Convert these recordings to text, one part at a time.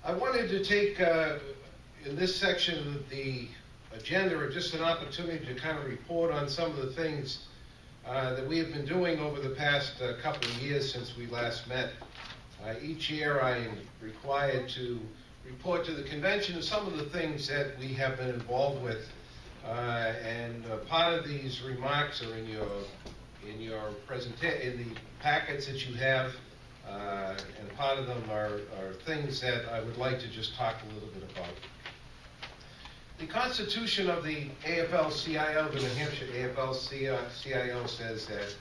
I wanted to take, in this section of the agenda, just an opportunity to kind of report on some of the things that we have been doing over the past couple of years since we last met. Each year I am required to report to the convention of some of the things that we have been involved with, and part of these remarks are in the packets that you have, and part of them are things that I would like to just talk a little bit about. The Constitution of the AFL-CIO, the New Hampshire AFL-CIO, says that,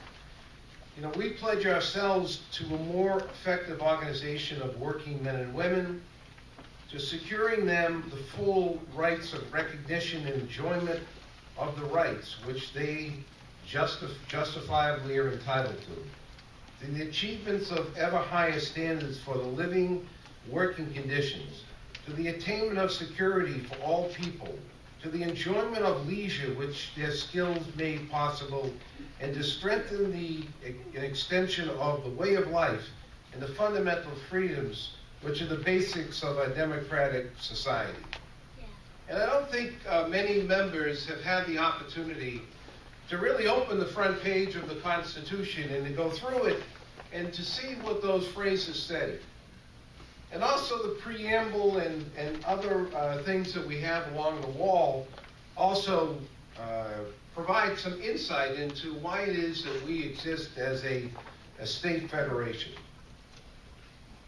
we pledge ourselves to a more effective organization of working men and women, to securing them the full rights of recognition and enjoyment of the rights which they justifiably are entitled to the achievements of ever higher standards for the living, working conditions, to the attainment of security for all people, to the enjoyment of leisure which their skills made possible, and to strengthen an extension of the way of life and the fundamental freedoms which are the basics of a democratic society. Yeah. And I don't think many members have had the opportunity to really open the front page of the Constitution and to go through it and to see what those phrases say. And also the preamble and other things that we have along the wall also provide some insight into why it is that we exist as a state federation.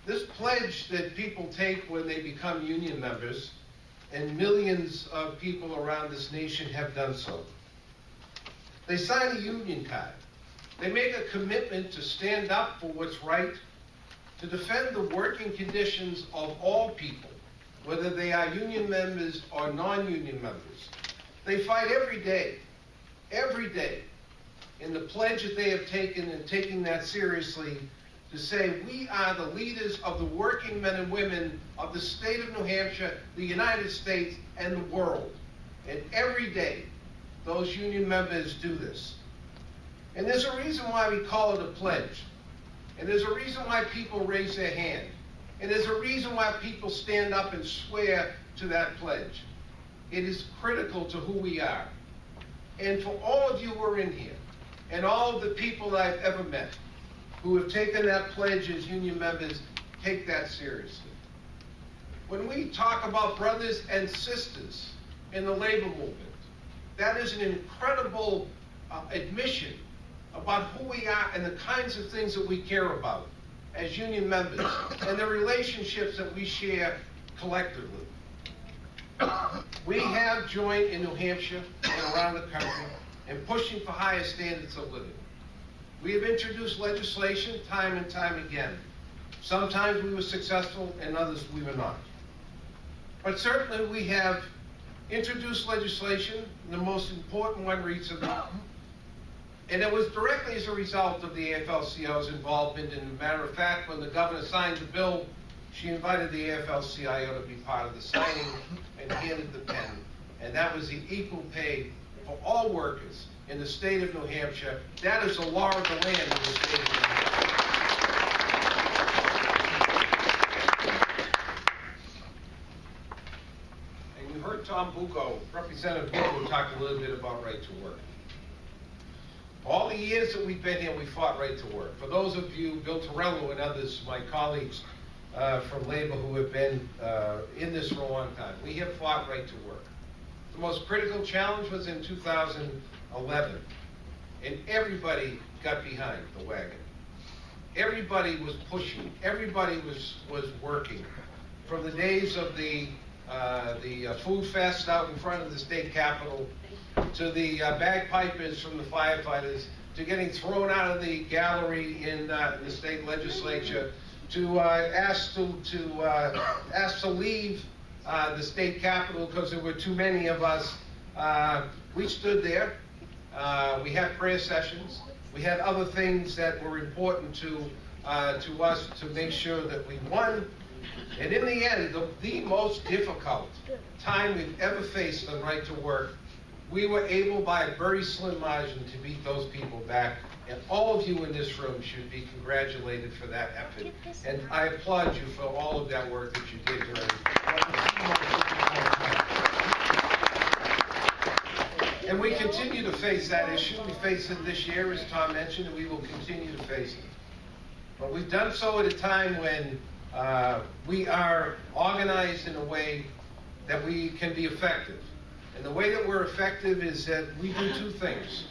This pledge that people take when they become union members, and millions of people around this nation have done so. They sign a union card. They make a commitment to stand up for what's right, to defend the working conditions of all people, whether they are union members or non-union members. They fight every day, in the pledge that they have taken and taking that seriously, to say we are the leaders of the working men and women of the state of New Hampshire, the United States, and the world. And every day, those union members do this. And there's a reason why we call it a pledge. And there's a reason why people raise their hand. And there's a reason why people stand up and swear to that pledge. It is critical to who we are. And for all of you who are in here, and all of the people that I've ever met who have taken that pledge as union members, take that seriously. When we talk about brothers and sisters in the labor movement, that is an incredible admission about who we are and the kinds of things that we care about as union members and the relationships that we share collectively. We have joined in New Hampshire and around the country in pushing for higher standards of living. We have introduced legislation time and time again. Sometimes we were successful and others we were not. But certainly we have introduced legislation, and the most important one recently, and it was directly as a result of the AFL-CIO's involvement. And as a matter of fact, when the governor signed the bill, she invited the AFL-CIO to be part of the signing and handed the pen. And that was the equal pay for all workers in the state of New Hampshire. That is the law of the land in the state of New Hampshire. And you heard Tom Bucco, Representative Bucco, talk a little bit about right to work. All the years that we've been here, we fought right to work. For those of you, Bill Torello and others, my colleagues from labor who have been in this for a long time, we have fought right to work. The most critical challenge was in 2011, and everybody got behind the wagon. Everybody was pushing. Everybody was working. From the days of the food fest out in front of the state capitol, to the bagpipers from the firefighters, to getting thrown out of the gallery in the state legislature, to asked to leave the state capitol because there were too many of us. We stood there. We had prayer sessions. We had other things that were important to us to make sure that we won. And in the end, the most difficult time we've ever faced on right to work, we were able by a very slim margin to beat those people back And all of you in this room should be congratulated for that effort. And I applaud you for all of that work that you did during. And we continue to face that issue. We face it this year, as Tom mentioned, and we will continue to face it. But we've done so at a time when we are organized in a way that we can be effective. And the way that we're effective is that we do two things.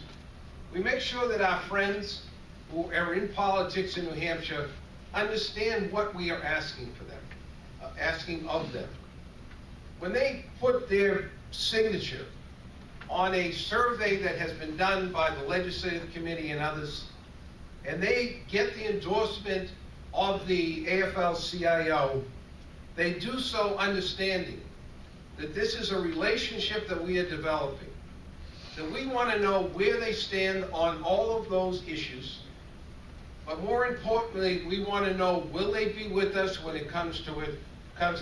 We make sure that our friends who are in politics in New Hampshire understand what we are asking for them, asking of them. When they put their signature on a survey that has been done by the Legislative Committee and others, and they get the endorsement of the AFL-CIO, they do so understanding that this is a relationship that we are developing, that we want to know where they stand on all of those issues, but more importantly, we want to know, will they be with us when it comes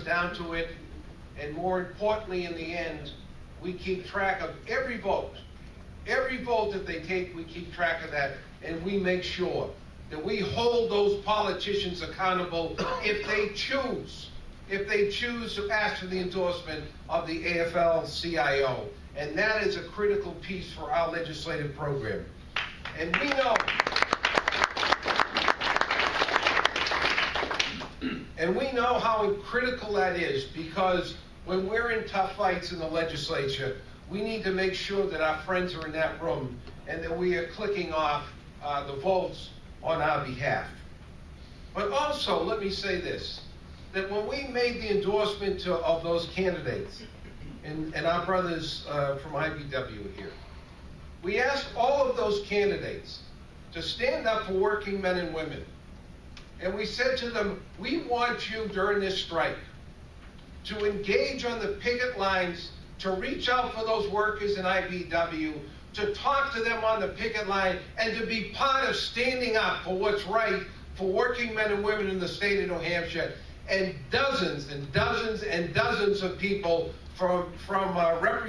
down to it, and more importantly, in the end, we keep track of every vote. Every vote that they take, we keep track of that, and we make sure that we hold those politicians accountable if they choose to ask for the endorsement of the AFL-CIO. And that is a critical piece for our legislative program. And we know how critical that is, because when we're in tough fights in the legislature, we need to make sure that our friends are in that room and that we are clicking off the votes on our behalf. But also, let me say this, that when we made the endorsement of those candidates, and our brothers from IBW here, we asked all of those candidates to stand up for working men and women. And we said to them, we want you during this strike to engage on the picket lines, to reach out for those workers in IBW, to talk to them on the picket line, and to be part of standing up for what's right for working men and women in the state of New Hampshire. And dozens and dozens and dozens of people from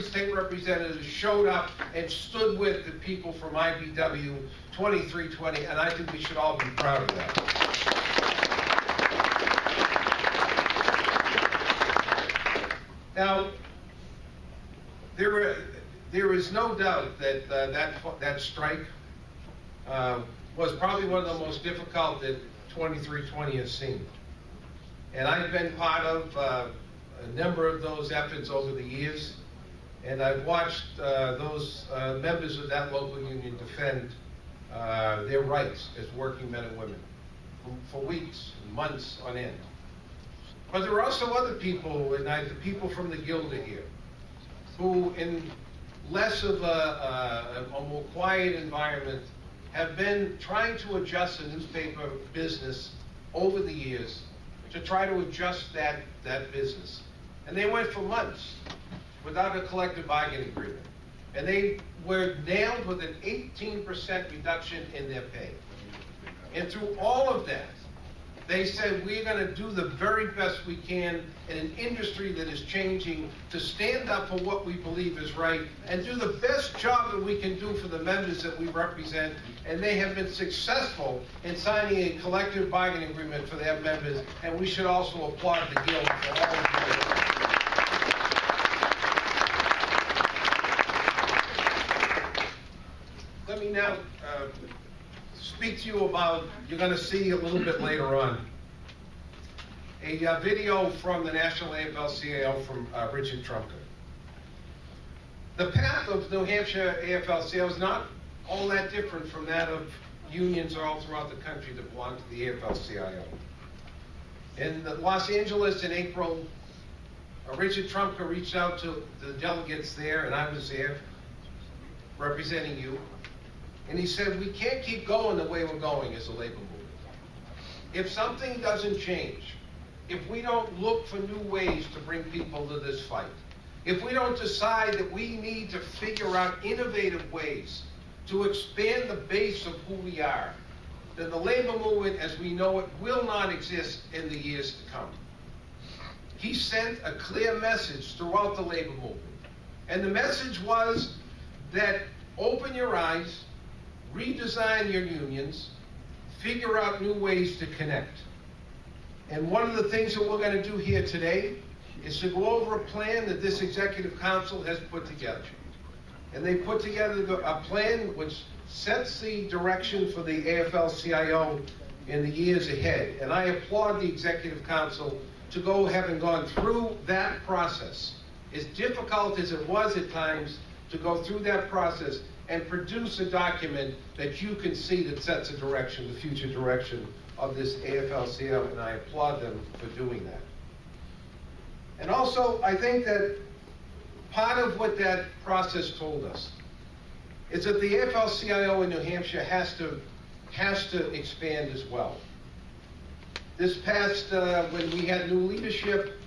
state representatives showed up and stood with the people from IBW 2320, and I think we should all be proud of that. Now, there is no doubt that that strike was probably one of the most difficult that 2320 has seen. And I've been part of a number of those efforts over the years, and I've watched those members of that local union defend their rights as working men and women for weeks and months on end. But there are also other people, and the people from the Guild here, who in less of a more quiet environment have been trying to adjust the newspaper business over the years to try to adjust that business. And they went for months without a collective bargaining agreement. And they were nailed with an 18% reduction in their pay. And through all of that, they said, we're going to do the very best we can in an industry that is changing to stand up for what we believe is right and do the best job that we can do for the members that we represent. And they have been successful in signing a collective bargaining agreement for their members, and we should also applaud the Guild for all of that. Let me now speak to you about, you're going to see a little bit later on, a video from the National AFL-CIO from Richard Trumka. The path of New Hampshire AFL-CIO is not all that different from that of unions all throughout the country that belong to the AFL-CIO. In Los Angeles in April, Richard Trumka reached out to the delegates there, and I was there representing you. And he said, we can't keep going the way we're going as a labor movement. If something doesn't change, if we don't look for new ways to bring people to this fight, if we don't decide that we need to figure out innovative ways to expand the base of who we are, then the labor movement as we know it will not exist in the years to come. He sent a clear message throughout the labor movement. And the message was that open your eyes, redesign your unions, figure out new ways to connect. And one of the things that we're going to do here today is to go over a plan that this Executive Council has put together. And they put together a plan which sets the direction for the AFL-CIO in the years ahead. And I applaud the Executive Council to go, having gone through that process, as difficult as it was at times, to go through that process and produce a document that you can see that sets a direction, the future direction of this AFL-CIO, and I applaud them for doing that. And also, I think that part of what that process told us is that the AFL-CIO in New Hampshire has to expand as well. This past, when we had new leadership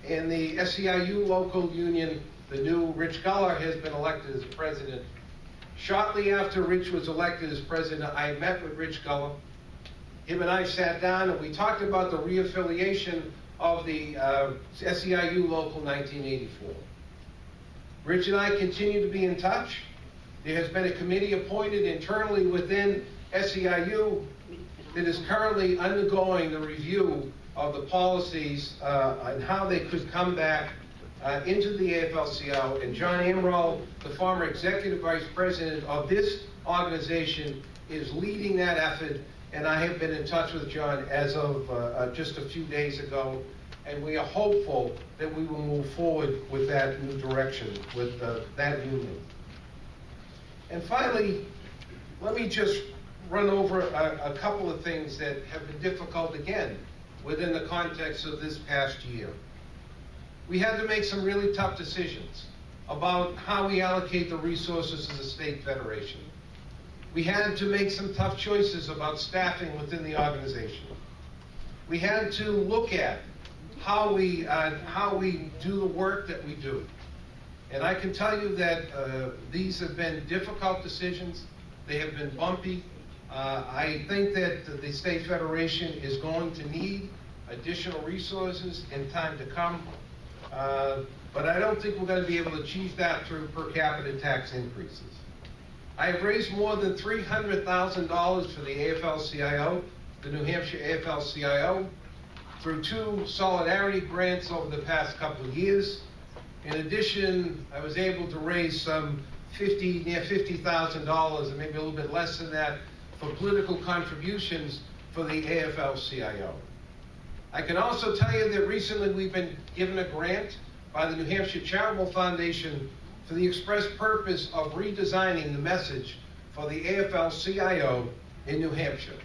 in the SEIU local union, the new Rich Guller has been elected as president. Shortly after Rich was elected as president, I met with Rich Guller. Him and I sat down and we talked about the reaffiliation of the SEIU Local 1984. Rich and I continue to be in touch. There has been a committee appointed internally within SEIU that is currently undergoing the review of the policies and how they could come back into the AFL-CIO. And John Amaral, the former executive vice president of this organization, is leading that effort. And I have been in touch with John as of just a few days ago. And we are hopeful that we will move forward with that new direction, with that union. And finally, let me just run over a couple of things that have been difficult, again, within the context of this past year. We had to make some really tough decisions about how we allocate the resources of the state federation. We had to make some tough choices about staffing within the organization. We had to look at how we do the work that we do. And I can tell you that these have been difficult decisions. They have been bumpy. I think that the state federation is going to need additional resources in time to come. But I don't think we're going to be able to achieve that through per capita tax increases. I have raised more than $300,000 for the AFL-CIO, the New Hampshire AFL-CIO, through 2 solidarity grants over the past couple of years. In addition, I was able to raise some near $50,000, and maybe a little bit less than that, for political contributions for the AFL-CIO. I can also tell you that recently we've been given a grant by the New Hampshire Charitable Foundation for the express purpose of redesigning the message for the AFL-CIO in New Hampshire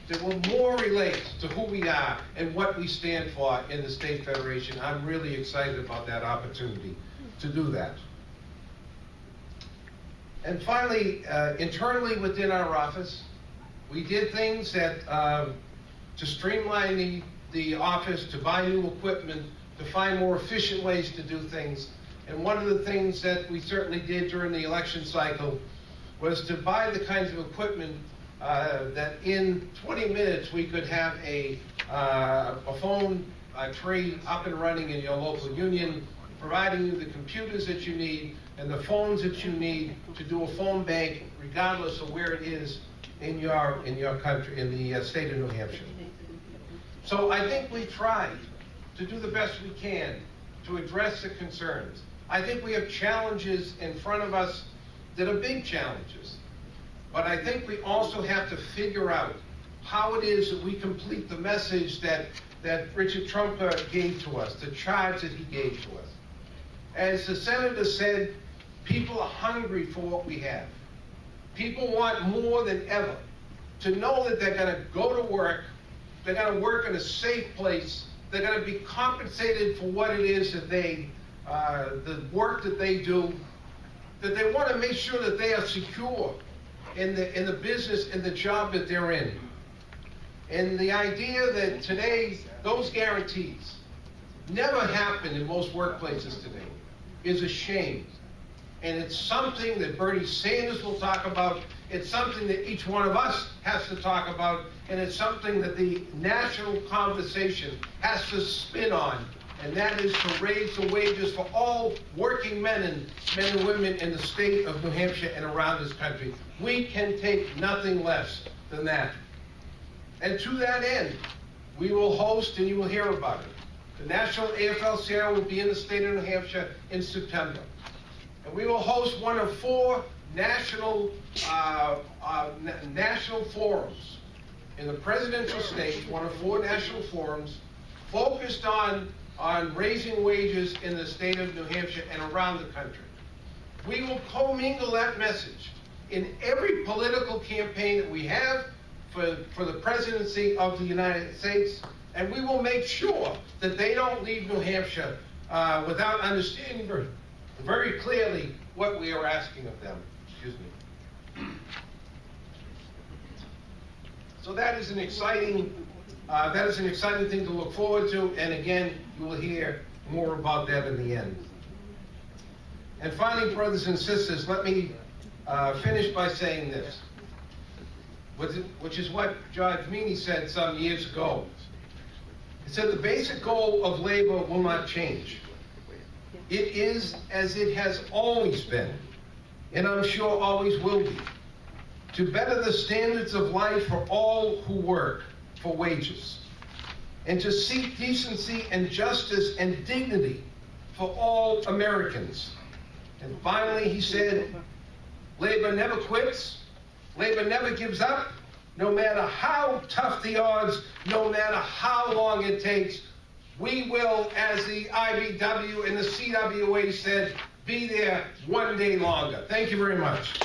that will more relate to who we are and what we stand for in the state federation. I'm really excited about that opportunity to do that. And finally, internally within our office, we did things that to streamline the office, to buy new equipment, to find more efficient ways to do things. And one of the things that we certainly did during the election cycle was to buy the kinds of equipment that in 20 minutes we could have a phone tree up and running in your local union, providing you the computers that you need and the phones that you need to do a phone bank, regardless of where it is in your country, in the state of New Hampshire. So I think we tried to do the best we can to address the concerns. I think we have challenges in front of us that are big challenges. But I think we also have to figure out how it is that we complete the message that Richard Trumper gave to us, the charge that he gave to us. As the senator said, people are hungry for what we have. People want more than ever to know that they're going to go to work, they're going to work in a safe place, they're going to be compensated for what it is that the work that they do, that they want to make sure that they are secure in the business and the job that they're in. And the idea that today those guarantees never happen in most workplaces today is a shame. And it's something that Bernie Sanders will talk about. It's something that each one of us has to talk about. And it's something that the national conversation has to spin on and that is to raise the wages for all working men and women in the state of New Hampshire and around this country. We can take nothing less than that. And to that end, we will host, and you will hear about it, the National AFL-CIO will be in the state of New Hampshire in September. And we will host one of 4 national forums in the presidential stage, one of 4 national forums focused on raising wages in the state of New Hampshire and around the country. We will commingle that message in every political campaign that we have for the presidency of the United States, and we will make sure that they don't leave New Hampshire without understanding very clearly what we are asking of them. Excuse me. So that is an exciting thing to look forward to, and again, you will hear more about that in the end. And finally, brothers and sisters, let me finish by saying this, which is what Judge Meany said some years ago. He said the basic goal of labor will not change. It is as it has always been, and I'm sure always will be, to better the standards of life for all who work for wages, and to seek decency and justice and dignity for all Americans. And finally, he said, labor never quits, labor never gives up, no matter how tough the odds, no matter how long it takes. We will, as the IBW and the CWA said, be there one day longer. Thank you very much.